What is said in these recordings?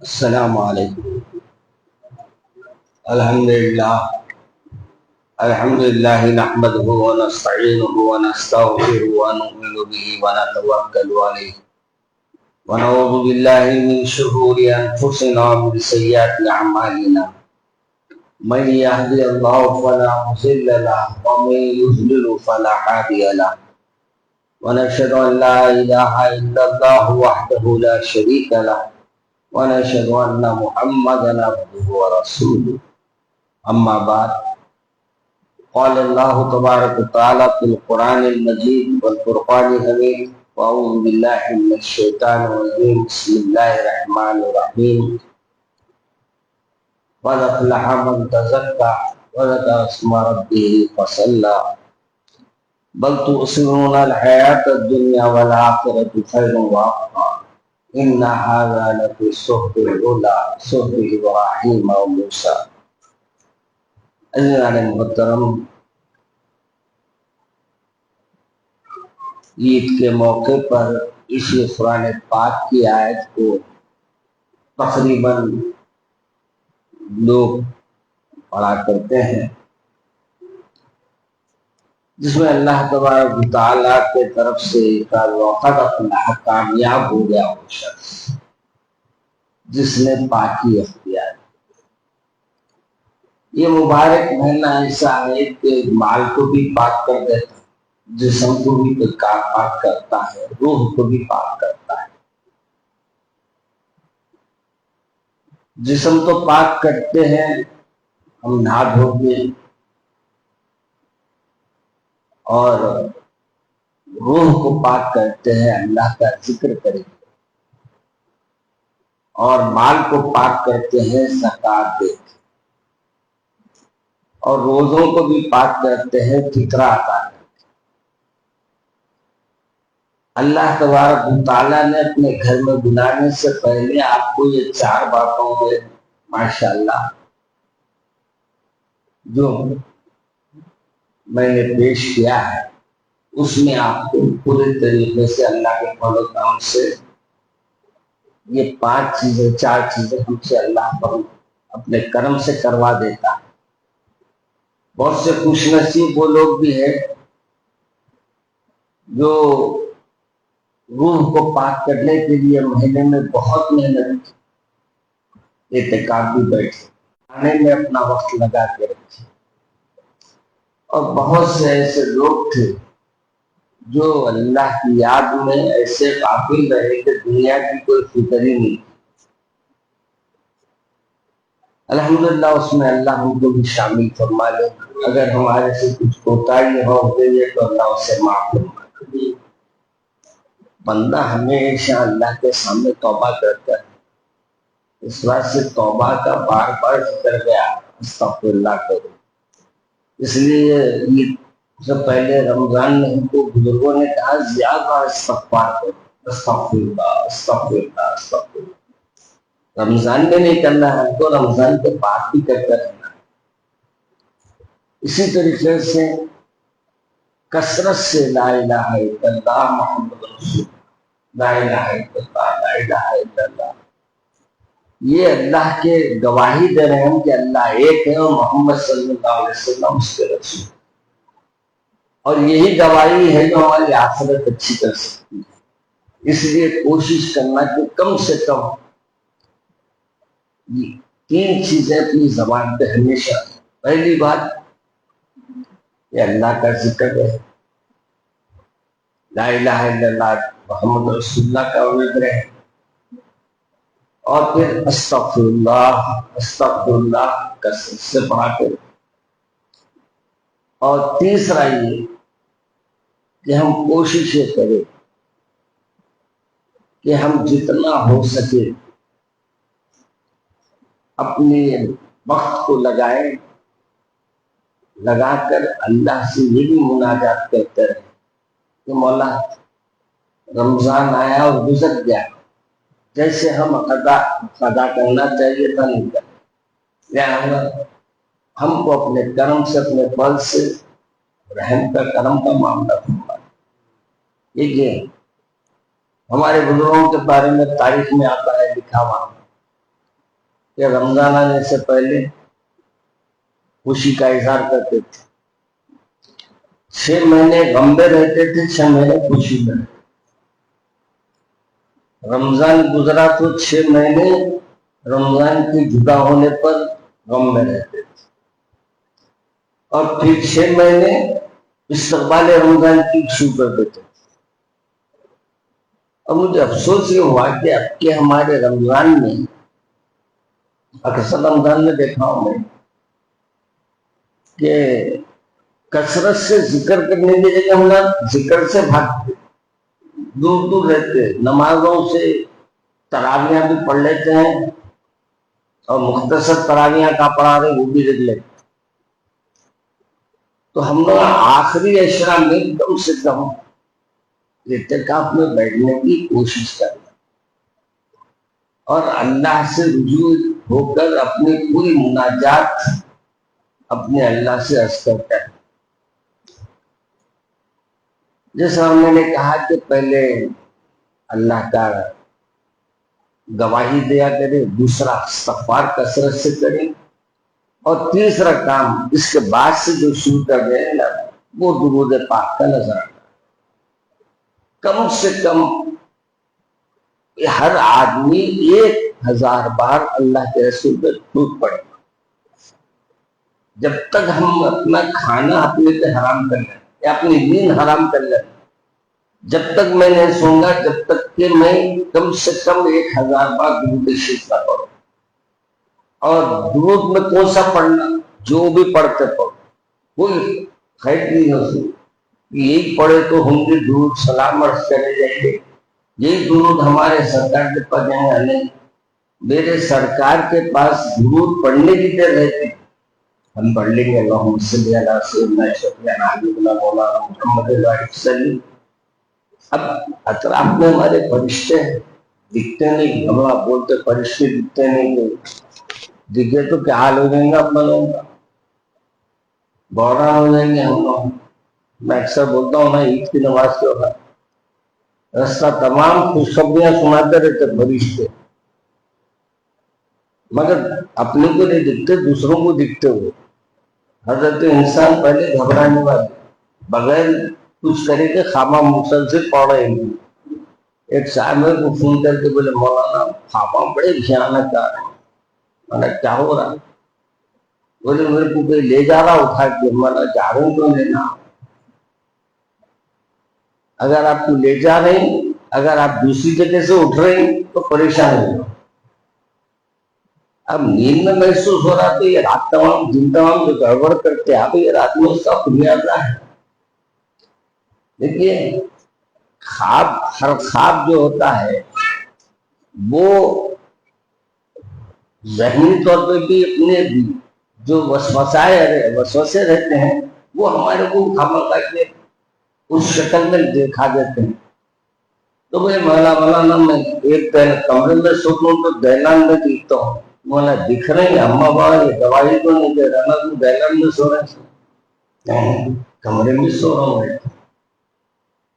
السلام علیکم۔ الحمدللہ نحمده ونستعینه ونستغفره ونؤمن به ونتوکل علیہ ونعوذ باللہ من شرور انفسنا ومن سیئات اعمالنا من يهد الله فلا مضل له ومن يضلل فلا هادي له ونشهد ان لا اله الا الله وحده لا شريك له ونشهد ان محمدا عبده ورسوله اما بعد قال الله تبارك وتعالى في القرآن المجيد والفرقان الحميد واعوذ بالله من الشيطان الرجيم بسم الله الرحمن الرحيم قد افلح من تزكى وذكر اسم ربه فصلى بل تؤثرون الحياة الدنيا والآخرة خير وأبقى إن هذا لفي الصحف الأولى صحف إبراهيم وموسى۔ عزیزان محترم، عید کے موقع پر اسی قرآن پاک کی آیت کو تقریباً لوگ پڑھا کرتے ہیں، جس میں اللہ تبارک و تعالیٰ کے طرف سے وقت اپنا کامیاب ہو گیا وہ شخص جس نے پاکی اختیار۔ یہ مبارک مہینہ ایسا ہے کہ مال کو بھی پاک کر دیتا ہے، جسم کو بھی پاک کرتا ہے، روح کو بھی پاک کرتا ہے۔ جسم تو پاک کرتے ہیں ہم نہا دھو کے، اور روح کو پاک کرتے ہیں اللہ کا ذکر کریں گے، اور مال کو پاک کرتے ہیں زکات دے کے، اور روزوں کو بھی پاک کرتے ہیں فطرہ عطا کر کے۔ اللہ تبارک و تعالیٰ نے اپنے گھر میں بلانے سے پہلے آپ کو یہ چار باتوں میں ماشاءاللہ جو میں نے پیش کیا ہے، اس میں آپ کو پورے طریقے سے اللہ کے فضل و کرم سے یہ چار چیزیں ہم سے اللہ پر اپنے کرم سے کروا دیتا ہے۔ بہت سے خوش نصیب وہ لوگ بھی ہیں جو روح کو پاک کرنے کے لیے مہینے میں بہت محنت کی، اعتکاف بھی بیٹھے، کھانے میں اپنا وقت لگا کے رکھے، اور بہت سے ایسے لوگ تھے جو اللہ کی یاد میں ایسے غافل رہے کہ دنیا کی کوئی فکر ہی نہیں۔ الحمدللہ اس میں اللہ ہم کو بھی شامل فرما لے۔ اگر ہمارے سے کچھ کوتاہی ہو گئی ہے تو اللہ اسے معاف فرما لے۔ بندہ ہمیشہ اللہ کے سامنے توبہ کرتا ہے، اس بات سے توبہ کا بار بار ذکر گیا، استغفر اللہ کرو۔ اس لیے عید سے پہلے رمضان میں ہم کو بزرگوں نے کہا زیادہ استغفار کرو، استغفر اللہ استغفر اللہ استغفر اللہ۔ رمضان میں نہیں کرنا ہے ہم کو، رمضان کے بعد بھی کرتا رہنا۔ اسی طریقے سے کثرت سے لا الہ الا اللہ محمد رسول اللہ، لا الہ الا اللہ لا الہ الا اللہ، یہ اللہ کے گواہی دے رہے ہیں کہ اللہ ایک ہے اور محمد صلی اللہ علیہ وسلم اس کے رسول، اور یہی گواہی ہے جو ہماری آخرت اچھی کر سکتی ہے۔ اس لیے کوشش کرنا کہ کم سے کم تین چیزیں اپنی زبان پہ ہمیشہ۔ پہلی بات یہ اللہ کا ذکر ہے، لا الہ الا اللہ محمد رسول اللہ کا ذکر ہے، اور پھر استغفر اللہ کثرت سے پڑھا کریں۔ اور تیسرا یہ کہ ہم کوشش یہ کریں کہ ہم جتنا ہو سکے اپنے وقت کو لگا کر اللہ سے یہ بھی مناجات کرتے رہے کہ مولا رمضان آیا اور گزر گیا، جیسے ہم قضا کرنا چاہیے تھا نہیں کرنا، لہٰذا ہم کو اپنے کرم سے اپنے فضل سے رحم کا کرم کا معاملہ فرمائے. یہ ہمارے بزرگوں کے بارے میں تاریخ میں آتا ہے لکھا ہوا کہ رمضان آنے سے پہلے خوشی کا اظہار کرتے تھے. 6 مہینے غم میں رہتے تھے, 6 مہینے خوشی میں. رمضان گزرا تو 6 مہینے رمضان کے جدا ہونے پر غم میں رہتے تھے, اور پھر 6 مہینے استقبال رمضان کی شروع کر دیتے. اور مجھے افسوس یہ ہوا کہ اب کے ہمارے رمضان میں, اکثر رمضان میں دیکھا ہوں میں کہ کثرت سے ذکر کرنے کی جگہ ہم ذکر سے بھاگتے, دور دور رہتے, نمازوں سے تراویاں بھی پڑھ لیتے ہیں اور مختصر تراویاں کا پڑھا رہے وہ بھی لکھ لیتے. تو ہم لوگ آخری عشرہ میں کم سے کم اعتکاف میں بیٹھنے کی کوشش کریں اور اللہ سے رجوع ہو کر اپنی پوری مناجات اپنے اللہ سے عرض کرتے ہیں. جیسا ہم نے کہا کہ پہلے اللہ کا گواہی دیا کرے, دوسرا استغفار کثرت سے کریں, اور تیسرا کام اس کے بعد سے جو شروع کر رہے ہیں نا وہ درود پاک کا نظر آتا. کم سے کم ہر آدمی 1000 بار اللہ کے رسول پہ درود پڑے, جب تک ہم اپنا کھانا اپنے پہ حرام کر لیں یا اپنی نیند حرام کر لیں, جب تک میں نہیں سوں گا جب تک کہ میں کم سے کم 1000 بار درود شریف نہ پڑھوں. اور درود میں کون سا پڑھنا, جو بھی پڑھتے پڑھو, کوئی خیر نہیں ہو سکتی. یہی پڑھے تو ہوں گے درود سلام عرض چلے جائیں گے. یہی درود ہمارے سرکار کے پاس جائیں گے نہیں, میرے سرکار کے پاس درود پڑھنے کی دیر رہتی, ہم پڑھ لیں گے اللہم صلی علی سیدنا شفیعنا حبیبنا مولانا محمد وسلم. اب اطراف میں ہمارے فرشتے دکھتے نہیں, ہم آپ بولتے فرشتے دکھتے نہیں, دکھے تو کیا حال ہو جائیں گا اپنا لوگوں کا, بورا ہو جائیں گے ہم لوگ. میں اکثر بولتا ہوں نا, عید کی نماز کے وقت رستہ تمام خوشخبریاں سناتے رہتے فرشتے, مگر اپنے کو نہیں دکھتے, دوسروں کو دکھتے ہوئے. حضرت انسان پہلے گھبرانے والے, بغیر کچھ کرے کے خامہ مسلسل پڑھ رہے ہیں. ایک صاحب کو فون کر کے بولے مولانا خامہ بڑے بھیانک آ رہے ہیں. میں نے کیا ہو رہا؟ بولے میرے کو کوئی لے جا رہا اٹھا کے. میں نے جا رہا ہوں تو لینا, اگر آپ کو لے جا رہے ہیں, اگر آپ دوسری جگہ سے اٹھ رہے ہیں تو پریشان ہو. اب نیند میں محسوس ہو رہا تو یہ رات تمام دن تمام جو گڑبڑ کرتے آپ یہ رات میں اس کا خمیازہ ہے. دیکھیے خواب, ہر خواب جو ہوتا ہے وہ ذہنی طور پہ بھی اپنے جو وسوسے رہتے ہیں وہ ہمارے کو خامخواہ کے اس شکل میں دکھا دیتے ہیں. تو بھائی مولانا میں ایک کمرے میں سوتا ہوں تو دہلان میں دکھتا ہوں. مولا دکھ رہے ہیں اما بابا یہ دوائی تو نہیں دے رہا نا, تو دہلان میں سو رہے ہیں, کمرے میں سو رہا ہوں.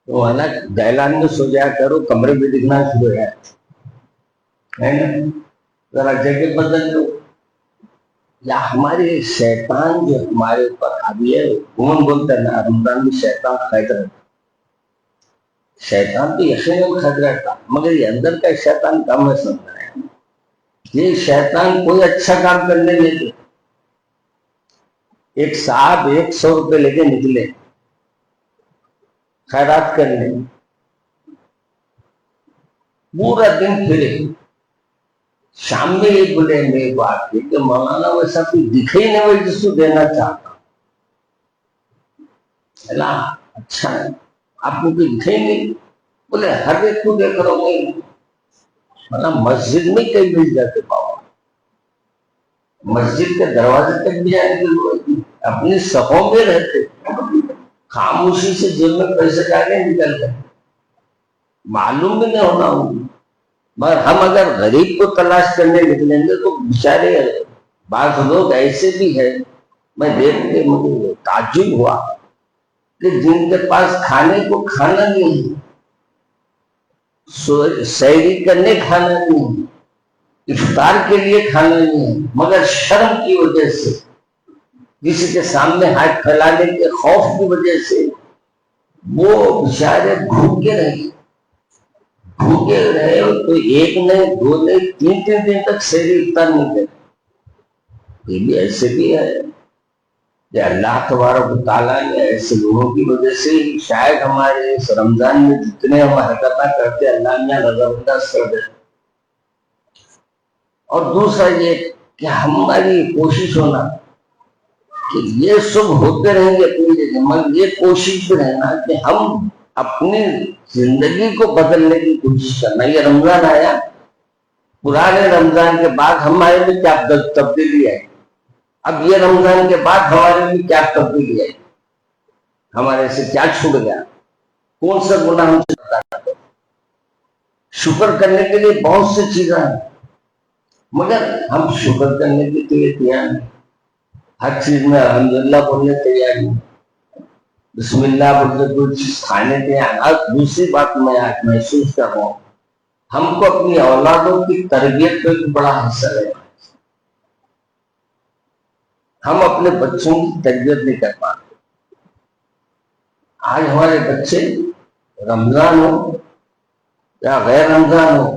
تو ہے نا دہلان میں سو جایا کرو, کمرے میں دکھنا شروع ہے نا, ذرا جگہ بدل دو. یا ہمارے شیطان جو ہمارے اوپر حاوی ہے, عموماً بولتے ہیں نا رمضان میں شیطان قید رہتا. شیطان تو یقیناً قید رہتا, مگر یہ اندر کا شیطان کم ہے سمجھ رہے ہیں. یہ شیطان کوئی اچھا کام کرنے نہیں دے. ایک صاحب 100 روپے لے کے نکلے خیرات کرنے, پورا دن پھرے, شام میں یہ بولے میری بات کہ مولانا ویسا کوئی دکھے ہی نہیں وہی جس کو دینا چاہتا ہے نا. اچھا ہے آپ کو کوئی دکھے ہی نہیں. بولے ہر ایک کو دیکھ رہا ہوں. مسجد میں کئی مل جاتے بابا, مسجد کے دروازے تک بھی آئے گے, اپنی صفوں میں رہتے, خاموشی سے جیب میں پیسے ڈالے نکل گئے, معلوم بھی نہیں ہونا ہوگی. مگر ہم اگر غریب کو تلاش کرنے نکلیں گے تو بیچارے بعض لوگ ایسے بھی ہیں, میں دیکھ کے مجھے تعجب ہوا کہ جن کے پاس کھانے کو کھانا نہیں ہے، سحری کرنے کھانا نہیں ہے، افطار کے لیے کھانا نہیں ہے، مگر شرم کی وجہ سے، کسی کے سامنے ہاتھ پھیلانے کے خوف کی وجہ سے وہ بیچارے بھوکے رہے تو ایک نہیں، دو نہیں، تین دن تک سحری افطار نہیں کرے۔ یہ بھی ایسے بھی ہے کہ اللہ تبارک و تعالیٰ نے ایسے لوگوں کی وجہ سے شاید ہمارے اس رمضان میں جتنے ہم حرکتیں کرتے اللہ نے نظر انداز کر دے۔ اور دوسرا یہ کہ ہماری کوشش ہونا کہ یہ سب ہوتے رہیں گے اپنی جگہ، مگر یہ کوشش بھی رہنا کہ ہم اپنی زندگی کو بدلنے کی کوشش کرنا۔ یہ رمضان آیا، پرانے رمضان کے بعد ہمارے میں کیا تبدیلی آئی، اب یہ رمضان کے بعد ہمارے میں کیا تبدیلی آئی، ہمارے سے کیا چھوٹ گیا، کون سا گناہ ہم سے بتا دو۔ شکر کرنے کے لیے بہت سی چیزیں ہیں، مگر ہم شکر کرنے کے لیے تیار نہیں، ہر چیز میں الحمدللہ بولنے تیار نہیں، بسم اللہ بولتے کوئی چیز کھانے تیار۔ دوسری بات میں آج محسوس کر رہا ہوں، ہم کو اپنی اولادوں کی تربیت پہ بھی بڑا حصہ ہے۔ ہم اپنے بچوں کی تربیت نہیں کر پاتے۔ آج ہمارے بچے رمضان ہو یا غیر رمضان ہو،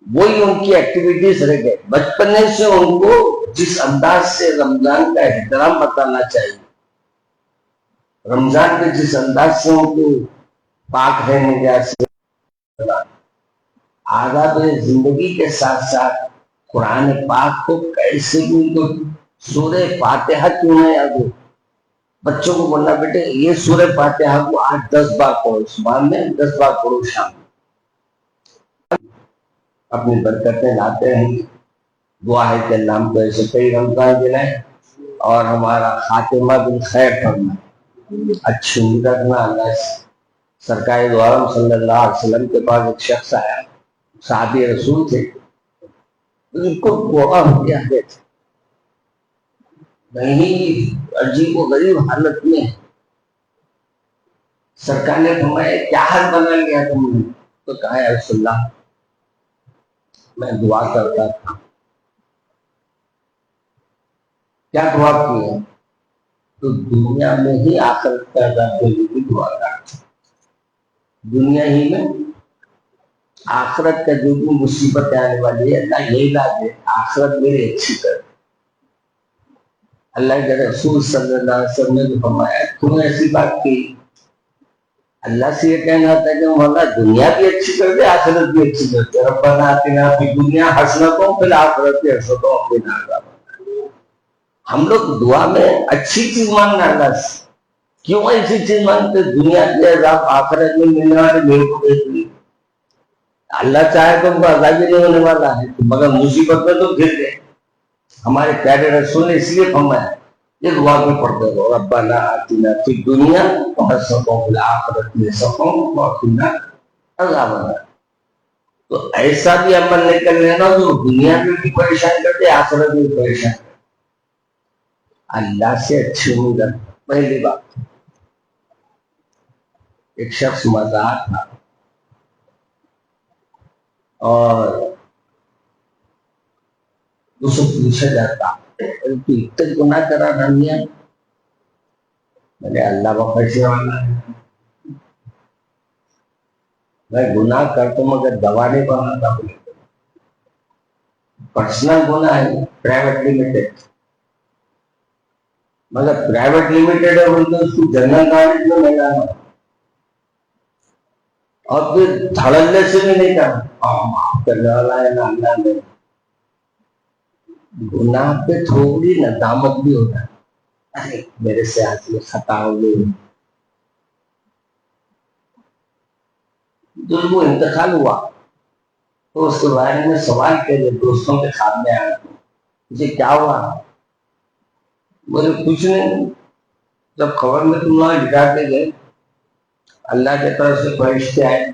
وہی ان کی ایکٹیویٹیز رہ گئے۔ بچپنے سے ان کو جس انداز سے رمضان کا احترام بتانا چاہیے، رمضان کے جس انداز سے ان کو پاک رہنے کا آداب زندگی کے ساتھ ساتھ قرآن پاک کو کیسے بھی ان کو سورہ فاتحہ کیوں نہ یاد ہو، بچوں کو بولنا بیٹے یہ سورہ فاتحہ کو 8-10 بار پڑھو، صبح میں 10 بار پڑھو، شام اپنی برکتیں لاتے ہیں۔ دعا ہے کہ اللہ ہم کو ایسے کئی رمضان دلائیں اور ہمارا خاتمہ بالخیر کرنا، اچھی عمر رکھنا۔ اللہ سرکار دو عالم صلی اللہ علیہ وسلم کے پاس ایک شخص آیا، صحابی رسول تھے، ان کو دعا ہو گیا ہے، نہیں عجیب و غریب حالت میں، سرکار نے فرمایا کیا حال بنا لیا تم نے؟ تو کہا یا رسول اللہ میں دعا کرتا تھا۔ کیا دعا کی ہے؟ تو دنیا میں ہی آخرت کا عذاب دینے کی دعا کرتا، دنیا ہی میں آخرت کا جو بھی مصیبت آنے والی ہے اللہ یہی علاج ہے، آخرت میری اچھی کر۔ اللہ کے رسول صلی اللہ علیہ وسلم نے فرمایا تم نے ایسی بات کی، اللہ سے یہ کہنا تھا کہ مولا دنیا بھی اچھی کر دے آخرت بھی اچھی کر دے، ربنا آتنا فی الدنیا حسنۃ وفی الآخرۃ حسنۃ وقنا عذاب النار۔ ہم لوگ دعا میں اچھی چیز مانگنا اللہ سے، کیوں ایسی چیز مانگتے؟ دنیا کے عذاب آخرت میں ملنے والے میرے کو دیکھ لی، اللہ چاہے تو ان کو عذاب ہی نہیں ہونے والا ہے، مگر مصیبت میں تو گر گئے۔ ہمارے پیارے رسول نے اس لیے فرمایا یہ دعا بھی پڑھتے ہو، ربنا آتنا فی الدنیا حسنۃ وفی الآخرۃ حسنۃ وقنا عذاب النار۔ تو ایسا بھی عمل نہیں کر لینا جو دنیا میں بھی پریشان کرتے آخرت میں بھی پریشان کرتے۔ اللہ سے اچھی امید رکھنا پہلی بات۔ ایک شخص مزار تھا اور اس سے پوچھا جاتا تو اتنے گناہ کرا دنیا میں، اللہ بخشنے والا ہے، میں گناہ کرتا ہوں مگر دوا نہیں بناتا، پرسنل گناہ ہے پرائیویٹ لمیٹڈ، مگر پرائیویٹ لمیٹڈ ہے بولتے اس کو جنرل نالج میں نہیں لانا، اور پھر دھڑلے سے بھی نہیں کرنا، معاف کرنے والا ہے نا اللہ نے۔ گناہ پہ تھوڑی ندامت بھی ہوتا ہے، ارے میرے سے آج یہ خطا ہو گئی، جب وہ انتقال ہوا تو اس کے بارے میں سوال کیے، دوستوں کے خواب میں آیا مجھے کیا ہوا، بولے کچھ نہیں، جب خبر میں تم وہاں لٹا کے گئے اللہ کی طرف سے فرشتے آئے،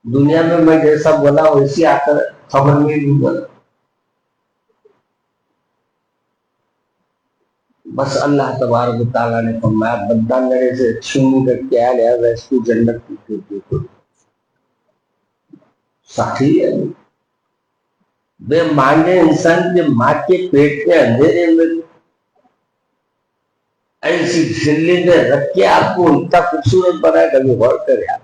دنیا میں میں جیسا بولا ویسی آ کر خبر میں بھی بولا، بس اللہ تبارک و تعالیٰ نے فرمایا بندہ میرے سے چھینی کر کے آیا لہذا اس کو جنت کی صحیح ہے. بے مانگے انسان کے ماں کے پیٹ کے اندھیرے میں ایسی چھلی میں رکھ کے آپ کو اتنا خوبصورت بنایا کبھی غور کرے آپ.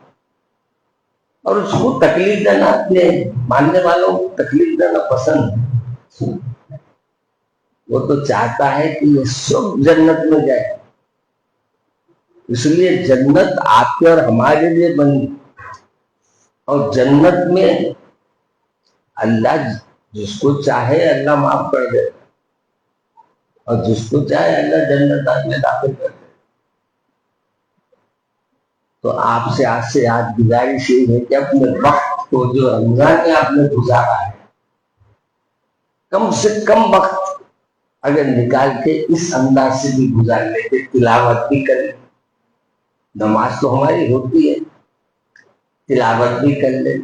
اور اس کو تکلیف دینا اپنے ماننے والوں کو تکلیف دینا پسند. وہ تو چاہتا ہے کہ یہ سب جنت میں جائے. اس لیے جنت آپ کے اور ہمارے لیے بنی. اور جنت میں اللہ جس کو چاہے اللہ معاف کر دے اور جس کو چاہے اللہ جنت میں داخل کر دے. تو آپ سے آج گزارش یہ ہے کہ اپنے وقت کو جو رمضان میں آپ نے گزارا ہے کم سے کم وقت اگر نکال کے اس انداز سے بھی گزار لیتے. تلاوت بھی کریں. نماز تو ہماری ہوتی ہے. تلاوت بھی کر لیں.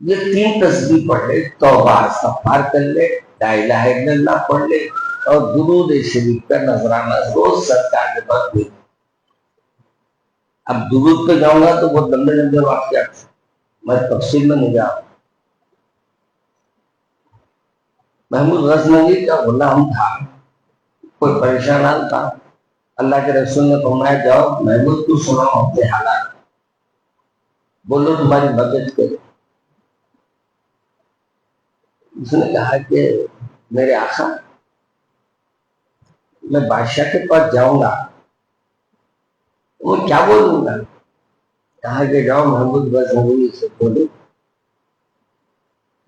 یہ 3 تسبیح پڑھ لے. توبہ استغفار کر لے. لا الہ الا اللہ پڑھ لے. اور درود شریف کا نذرانہ روز سرکار کے پاس دے. اب درود پہ جاؤں گا تو بہت لمبے واقعات میں تفصیل میں نہیں جاؤں. محمود غزنوی کا غلام تھا. کوئی پریشان تھا. اللہ کے رسول نے فرمایا جاؤ محمود تو سناؤ اپنے حالات. بولو تمہاری مدد کرے. اس نے کہا کہ میرے آقا میں بادشاہ کے پاس جاؤں گا وہ کیا بولوں گا. کہا کہ جاؤ محمود غزنوی سے بولو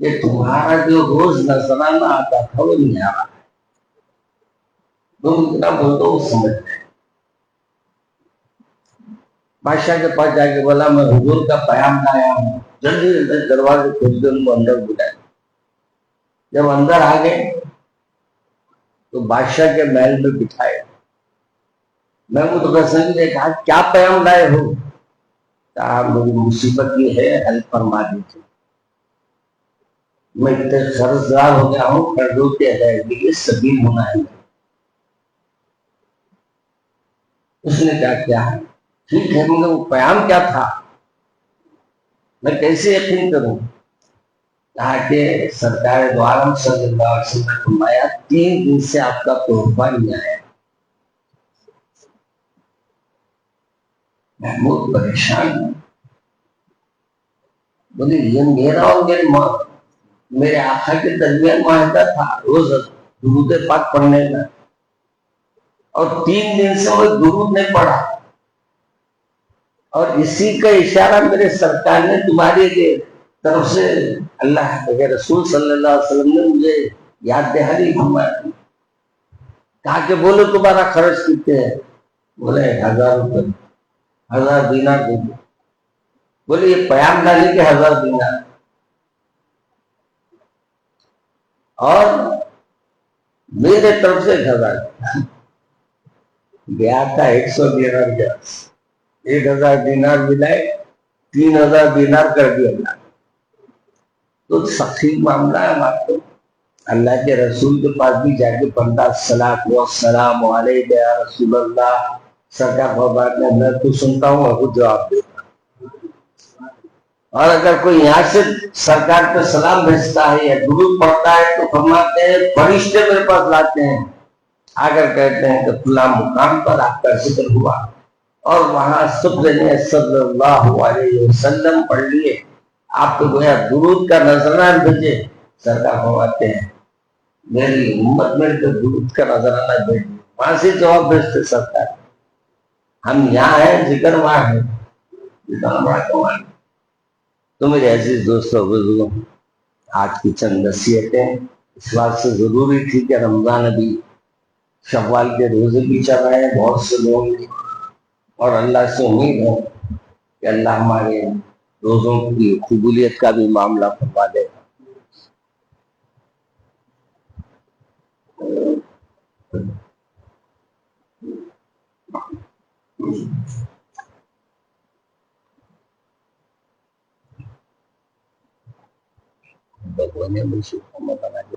کہ تمہارا جو روز نذرانہ آتا تھا وہ نہیں آ رہا. تم اتنا بول دو وہ سمجھ گئے. بادشاہ کے پاس جا کے بولا میں حضور کا پیام لایا ہوں. جلدی جلدی دروازے کھول کے ان کو اندر بلائے. جب اندر آ گئے تو بادشاہ کے محل میں بٹھائے. محمود غزنوی نے کہا کیا پیام لائے ہو. کہا میری مصیبت یہ ہے حل فرما دیجیے. میں اتنے قرضدار ہو گیا ہوں قرضوں کی ادائیگی کے سبیل ہونا ہے. اس نے کیا ہے ٹھیک ہے مگر وہ پیام کیا تھا میں کیسے یقین کروں. کہا کہ سرکار دو عالم صلی اللہ علیہ وسلم نے فرمایا 3 دن سے آپ کا تحفہ نہیں آیا. محمود پریشان بولے یہ میرا اور میرے آقا کے درمیان معاہدہ تھا روز درود پاک پڑھنے کا اور 3 دن سے وہ درود نہیں پڑھا. اور اسی کا اشارہ میرے سرکار نے تمہاری طرف سے اللہ کے رسول صلی اللہ علیہ وسلم نے مجھے یاد دہانی فرمایا. کہا کہ بولو تمہارا خرچ کتنے ہیں. بولے 1000 روپے 1000 دینار دے دو. بولے یہ پیام ڈالے کہ 1000 دینار اور میرے طرف سے 1000 گیا تھا. 100 دینار گیا 1000 دینار ملائے 3000 دینار کر دیا. اللہ تو سخی معاملہ ہے. ہمارا تو اللہ کے رسول کے پاس بھی جا کے بندہ السلام علیکم یا رسول اللہ سرکار بات میں تو سنتا ہوں اور خود جواب دیتا ہوں. اور اگر کوئی یہاں سے سرکار پہ سلام بھیجتا ہے یا درود پڑھتا ہے تو فرماتے ہیں فرشتے میرے پاس لاتے ہیں آ کر کہتے ہیں کہ فلاں مقام پر آپ کا ذکر ہوا اور وہاں سب نے صلی اللہ علیہ وسلم پڑھ لیے. آپ کو گویا درود کا نذرانہ بھیجے. سرکار فرماتے ہیں میری امت میرے کو درود کا نذرانہ بھیجے. وہاں سے جواب بھیجتے سرکار ہم یہاں ہیں ذکر وہاں ہے. اتنا بڑا کمال. تو میرے عزیز دوستوں بزرگوں آج کی چند نصیحتیں اس بات سے ضروری تھی کہ رمضان ابھی شوال کے روزے بھی چل رہے ہیں بہت سے لوگ اور اللہ سے امید ہے کہ اللہ ہمارے روزوں کی قبولیت کا بھی معاملہ فرما دے. بھگوان نے مجھے بنا کے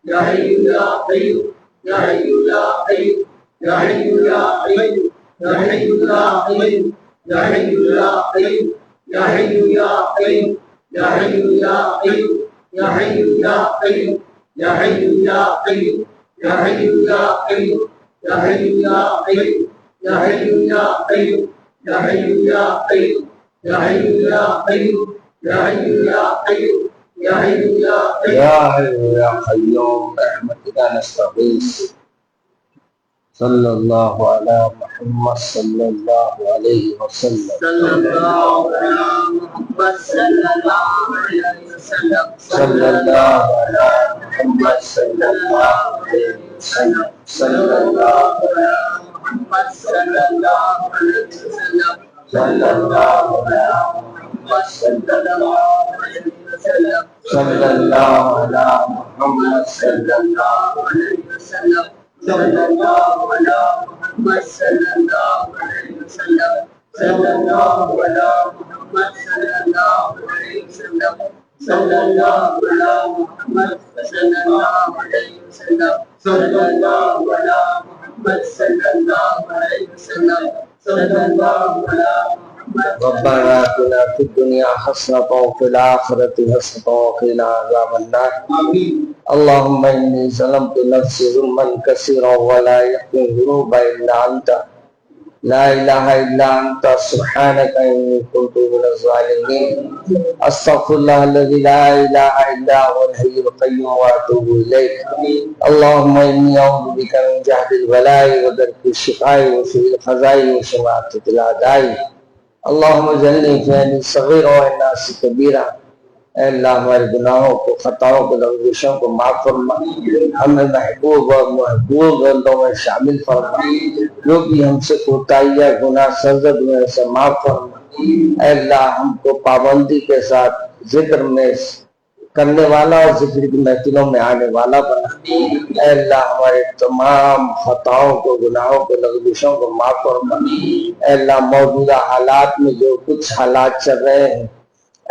يا حي يا قيوم يا حي يا قيوم يا حي يا قيوم يا حي يا قيوم يا حي يا قيوم يا حي يا قيوم يا حي يا قيوم يا حي يا قيوم يا حي يا قيوم يا حي يا قيوم يا حي يا قيوم يا حي يا قيوم يا حي يا قيوم يا حي يا قيوم يا حي يا قيوم يا حي يا قيوم يا حي يا قيوم برحمتك نستغيث صلى الله على محمد صلى الله عليه وسلم صلى الله على محمد صلى الله عليه وسلم صلى الله على محمد صلى الله عليه وسلم صلى الله على محمد صلى الله عليه وسلم صلى الله على محمد صلى الله عليه وسلم صلى الله على محمد صلى الله عليه وسلم صلى الله على محمد صلى الله عليه وسلم صلى الله على محمد صلى الله عليه وسلم صلى الله على محمد صلى الله عليه وسلم صلى الله على محمد صلى الله عليه وسلم صلى الله على محمد. ربنا آتنا في الدنيا حسنة وفي الآخرة حسنة وقنا عذاب النار. آمين. اللهم إني ظلمت نفسي ظلما كثيرا ولا يغفر الذنوب إلا أنت لا إله إلا أنت سبحانك إني كنت من الظالمين. أستغفر الله الذي لا إله إلا هو الحي القيوم وأتوب إليك. اللهم إني أعوذ بك من جهد البلاء ودرك الشقاء وسوء القضاء وشماتة الأعداء. اللهم اجعلني في أهلي صغيرا والناس كبيرا. اے اللہ ہمارے گناہوں کو خطاؤں کو لغزشوں کو معاف فرما. ہمیں محبوب اور محبوب بندوں میں شامل فرما. جو بھی ہم سے کوتاہیاں گناہ سرزد میں سے معاف فرما. اے اللہ ہم کو پابندی کے ساتھ ذکر میں کرنے والا اور ذکر کی محفلوں میں آنے والا بنا. اے اللہ ہمارے تمام خطاؤں کو گناہوں کو لغزشوں کو معاف فرما. اے اللہ موجودہ حالات میں جو کچھ حالات چل رہے ہیں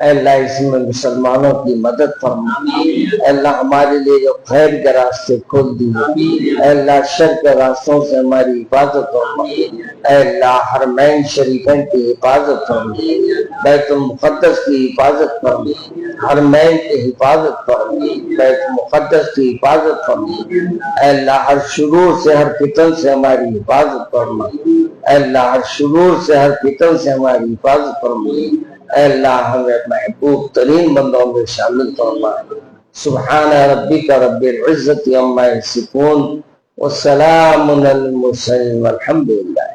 اے اللہ اس میں مسلمانوں کی مدد فرما. اے اللہ ہمارے لیے جو خیر کے راستے کھول دیے. اے اللہ شر کے راستوں سے ہماری حفاظت فرما. اے اللہ حرمین شریفین کی حفاظت فرما. بیت المقدس کی حفاظت فرما. حرمین کی حفاظت فرما. بیت المقدس کی حفاظت فرما. اے اللہ ہر شرور سے ہر فتن سے ہماری حفاظت فرما. اے اللہ ہر شرور سے ہر فتن سے ہماری حفاظت فرما. اے اللہ ہمیں محبوب ترین بندوں میں شامل فرما. سبحان ربک رب العزت عما یصفون والسلام علی المرسلین والحمد للہ.